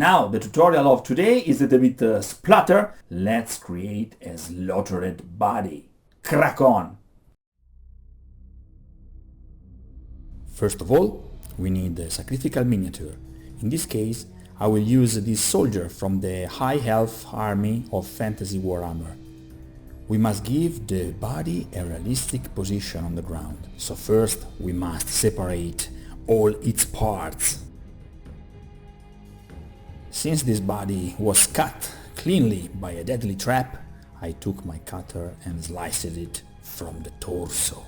Now, the tutorial of today is a little bit splatter. Let's create a slaughtered body. Crack on! First of all, we need a sacrificial miniature. In this case, I will use this soldier from the High Elf army of Fantasy Warhammer. We must give the body a realistic position on the ground. So first, we must separate all its parts. Since this body was cut cleanly by a deadly trap, I took my cutter and sliced it from the torso.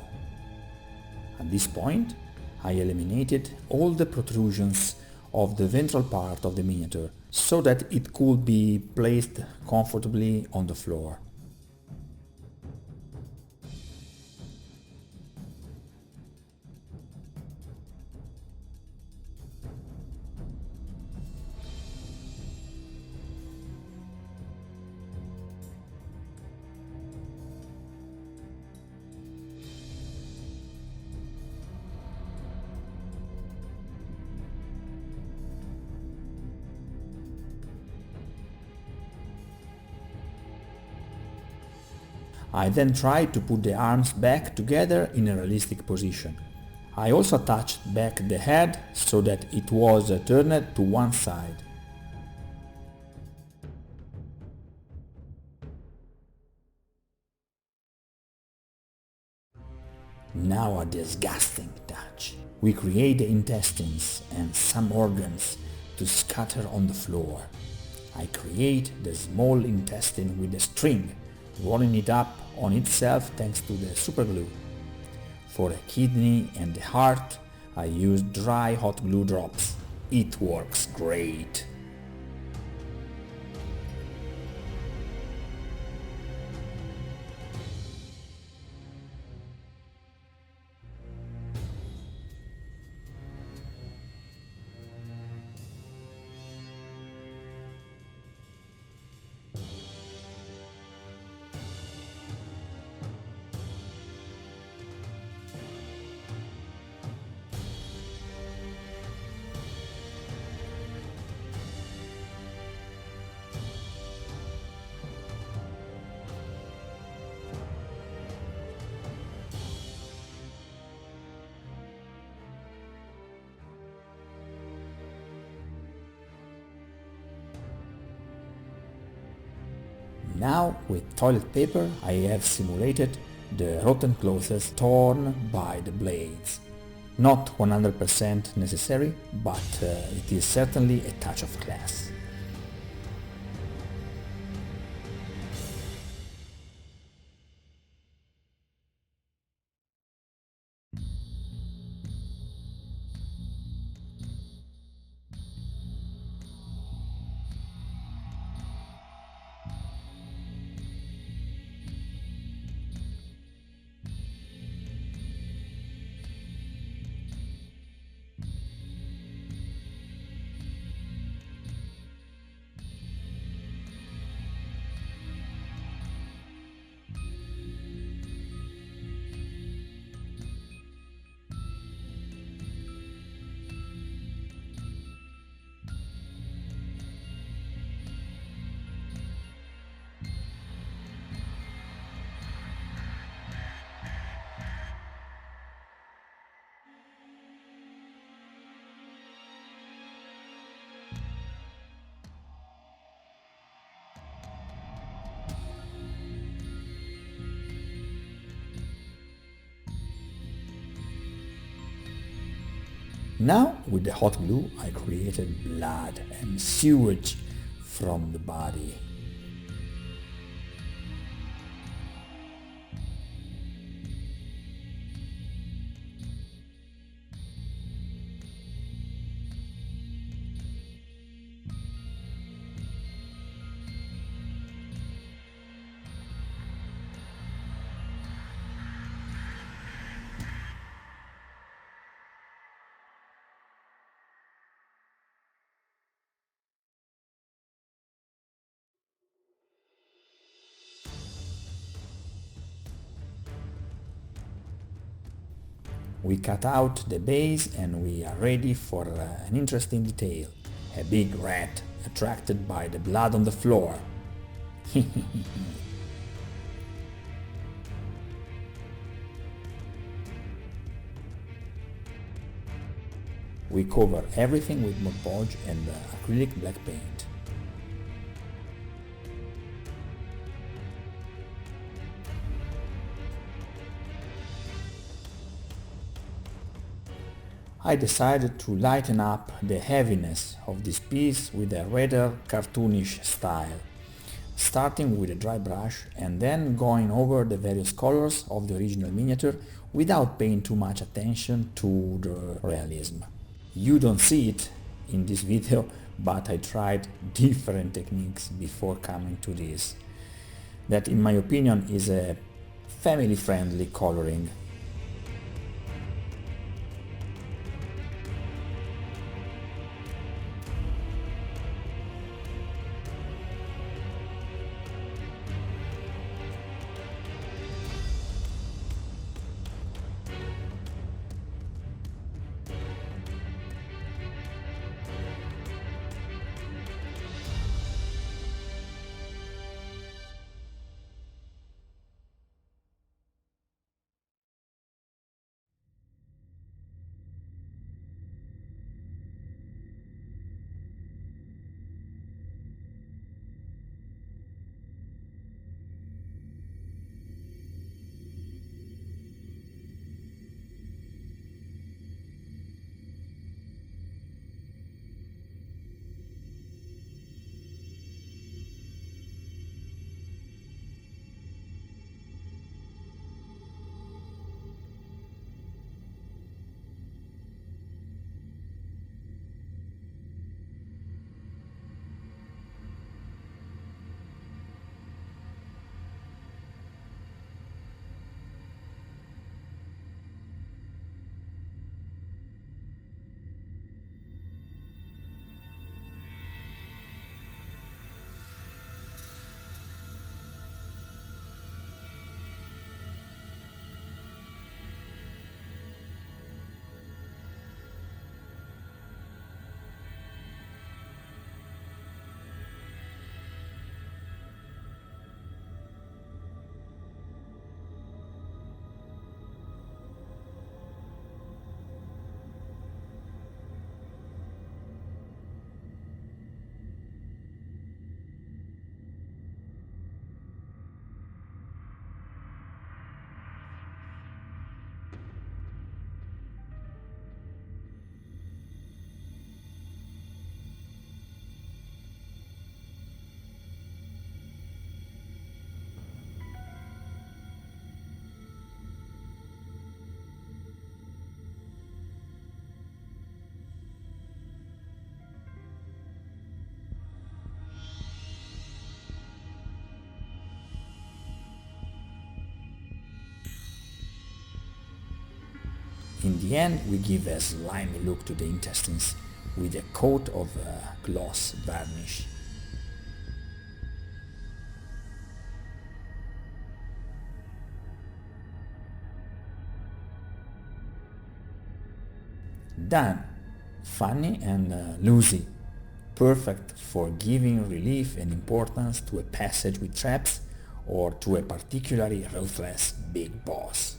At this point, I eliminated all the protrusions of the ventral part of the miniature so that it could be placed comfortably on the floor. I then tried to put the arms back together in a realistic position. I also attached back the head so that it was turned to one side. Now a disgusting touch. We create the intestines and some organs to scatter on the floor. I create the small intestine with a string, rolling it up on itself thanks to the superglue. For the kidney and the heart, I use dry hot glue drops. It works great. Now, with toilet paper, I have simulated the rotten clothes torn by the blades. Not 100% necessary, but it is certainly a touch of class. Now, with the hot glue, I created blood and sewage from the body. We cut out the base and we are ready for an interesting detail, a big rat attracted by the blood on the floor. We cover everything with Mod Podge and acrylic black paint. I decided to lighten up the heaviness of this piece with a rather cartoonish style, starting with a dry brush and then going over the various colors of the original miniature without paying too much attention to the realism. You don't see it in this video, but I tried different techniques before coming to this. That, in my opinion, is a family-friendly coloring. In the end, we give a slimy look to the intestines with a coat of gloss varnish. Done! Funny and loosey. Perfect for giving relief and importance to a passage with traps or to a particularly ruthless big boss.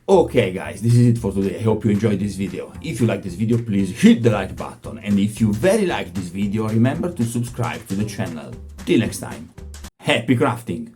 Okay guys, this is it for today. I hope you enjoyed this video. If you like this video, please hit the like button, and if you very like this video, remember to subscribe to the channel. Till next time, happy crafting!